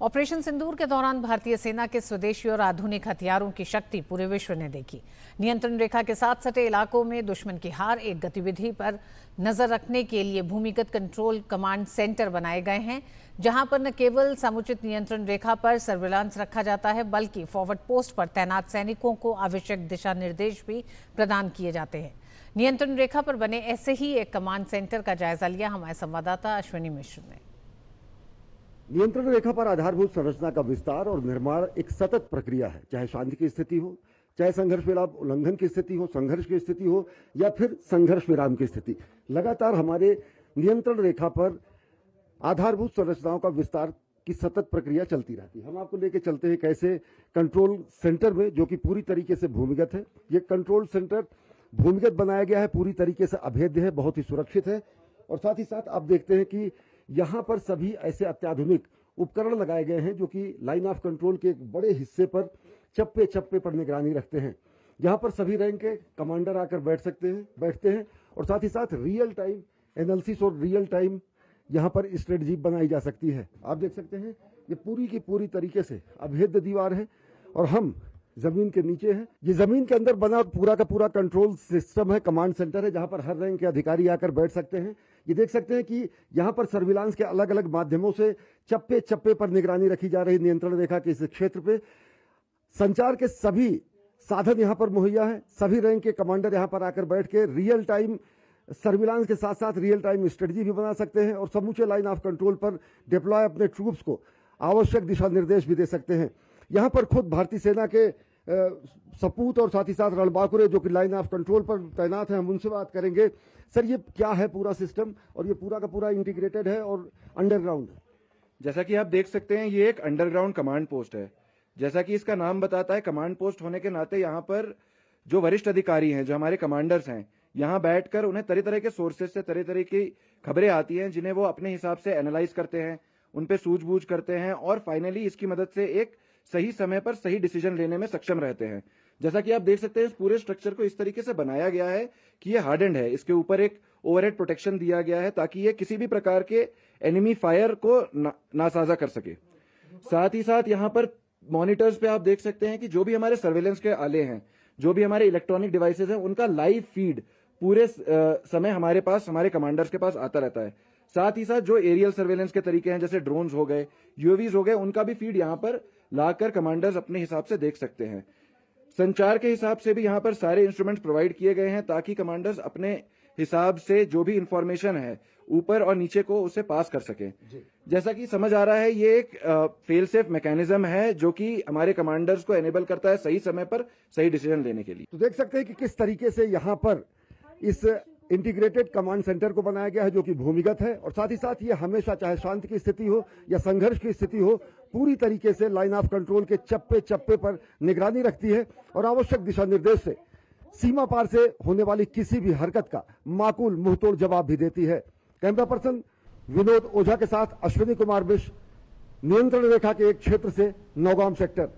Operation सिंदूर के दौरान भारतीय सेना के स्वदेशी और आधुनिक हथियारों की शक्ति पूरे विश्व ने देखी। नियंत्रण रेखा के साथ सटे इलाकों में दुश्मन की हर एक गतिविधि पर नजर रखने के लिए भूमिगत कंट्रोल कमांड सेंटर बनाए गए हैं, जहां पर न केवल समुचित नियंत्रण रेखा पर सर्विलांस रखा जाता है, बल्कि फॉरवर्ड पोस्ट पर तैनात सैनिकों को आवश्यक दिशा निर्देश भी प्रदान किए जाते हैं। नियंत्रण रेखा पर बने ऐसे ही एक कमांड सेंटर का जायजा लिया हमारे संवाददाता अश्विनी मिश्र ने। नियंत्रण रेखा पर आधारभूत संरचना का विस्तार और निर्माण एक सतत प्रक्रिया है, चाहे शांति की स्थिति हो, चाहे संघर्ष विराम उल्लंघन की स्थिति हो, संघर्ष की स्थिति हो या फिर संघर्ष विराम की स्थिति। लगातार हमारे नियंत्रण रेखा पर आधारभूत संरचनाओं का विस्तार की सतत प्रक्रिया चलती रहती है। हम आपको लेके चलते हैं कैसे कंट्रोल सेंटर में, जो कि पूरी तरीके से भूमिगत है। ये कंट्रोल सेंटर भूमिगत बनाया गया है, पूरी तरीके से अभेद्य है, बहुत ही सुरक्षित है। और साथ ही साथ आप देखते हैं कि यहाँ पर सभी ऐसे अत्याधुनिक उपकरण लगाए गए हैं जो कि लाइन ऑफ कंट्रोल के एक बड़े हिस्से पर चप्पे चप्पे पर निगरानी रखते हैं। यहाँ पर सभी रैंक के कमांडर आकर बैठते हैं और साथ ही साथ रियल टाइम एनालिसिस और रियल टाइम यहाँ पर स्ट्रेटजी बनाई जा सकती है। आप देख सकते हैं ये पूरी की पूरी तरीके से अभेद्य दीवार है और हम जमीन के नीचे है। ये जमीन के अंदर बना पूरा का पूरा कंट्रोल सिस्टम है, कमांड सेंटर है, जहां पर हर रैंक के अधिकारी आकर बैठ सकते हैं। ये देख सकते हैं कि यहाँ पर सर्विलांस के अलग अलग माध्यमों से चप्पे चप्पे पर निगरानी रखी जा रही। नियंत्रण रेखा के इस क्षेत्र पे संचार के सभी साधन यहाँ पर मुहैया है। सभी रैंक के कमांडर यहाँ पर आकर बैठ के रियल टाइम सर्विलांस के साथ साथ रियल टाइम स्ट्रेटजी भी बना सकते हैं और समूचे लाइन ऑफ कंट्रोल पर डिप्लॉय अपने ट्रूप्स को आवश्यक दिशा निर्देश भी दे सकते हैं। यहाँ पर खुद भारतीय सेना के सपूत और साथ ही साथ रणबांकुरे जो कि लाइन ऑफ कंट्रोल पर तैनात हैं, हम उनसे बात करेंगे। सर, ये क्या है पूरा सिस्टम और ये पूरा का पूरा इंटीग्रेटेड है और अंडरग्राउंड है? जैसा कि आप देख सकते हैं, ये एक अंडरग्राउंड कमांड पोस्ट है। जैसा कि इसका नाम बताता है, कमांड पोस्ट होने के नाते यहाँ पर जो वरिष्ठ अधिकारी हैं, जो हमारे कमांडर्स हैं, यहाँ बैठकर उन्हें तरह तरह के सोर्सेज से तरह तरह की खबरें आती हैं, जिन्हें वो अपने हिसाब से एनालाइज करते हैं, उन पे सूझबूझ करते हैं और फाइनली इसकी मदद से एक सही समय पर सही डिसीजन लेने में सक्षम रहते हैं। जैसा कि आप देख सकते हैं, इस पूरे स्ट्रक्चर को इस तरीके से बनाया गया है कि ये हार्डेंड है। इसके ऊपर एक ओवरहेड प्रोटेक्शन दिया गया है ताकि ये किसी भी प्रकार के एनिमी फायर को नासाजा कर सके। साथ ही साथ यहाँ पर मॉनिटर्स पे आप देख सकते हैं कि जो भी हमारे सर्वेलेंस के आले हैं, जो भी हमारे इलेक्ट्रॉनिक डिवाइसेज हैं, उनका लाइव फीड पूरे समय हमारे पास, हमारे कमांडर्स के पास आता रहता है। साथ ही साथ जो एरियल सर्वेलेंस के तरीके हैं, जैसे ड्रोन्स हो गए, यूएवीज हो गए, उनका भी फीड यहाँ पर लाकर कमांडर्स अपने हिसाब से देख सकते हैं। संचार के हिसाब से भी यहाँ पर सारे इंस्ट्रूमेंट्स प्रोवाइड किए गए हैं ताकि कमांडर्स अपने हिसाब से जो भी इंफॉर्मेशन है ऊपर और नीचे को उसे पास कर सकें। जैसा कि समझ आ रहा है, ये एक फेल सेफ मैकेनिज्म है जो कि हमारे कमांडर्स को एनेबल करता है सही समय पर सही डिसीजन लेने के लिए। तो देख सकते हैं कि किस तरीके से यहाँ पर इस इंटीग्रेटेड कमांड सेंटर को बनाया गया है जो कि भूमिगत है और साथ ही साथ ये हमेशा, चाहे शांति की स्थिति हो या संघर्ष की स्थिति हो, पूरी तरीके से लाइन ऑफ कंट्रोल के चप्पे चप्पे पर निगरानी रखती है और आवश्यक दिशा निर्देश से सीमा पार से होने वाली किसी भी हरकत का माकूल मुंहतोड़ जवाब भी देती है। कैमरा पर्सन विनोद ओझा के साथ अश्विनी कुमार मिश्र, नियंत्रण रेखा के एक क्षेत्र से, नौगाम सेक्टर।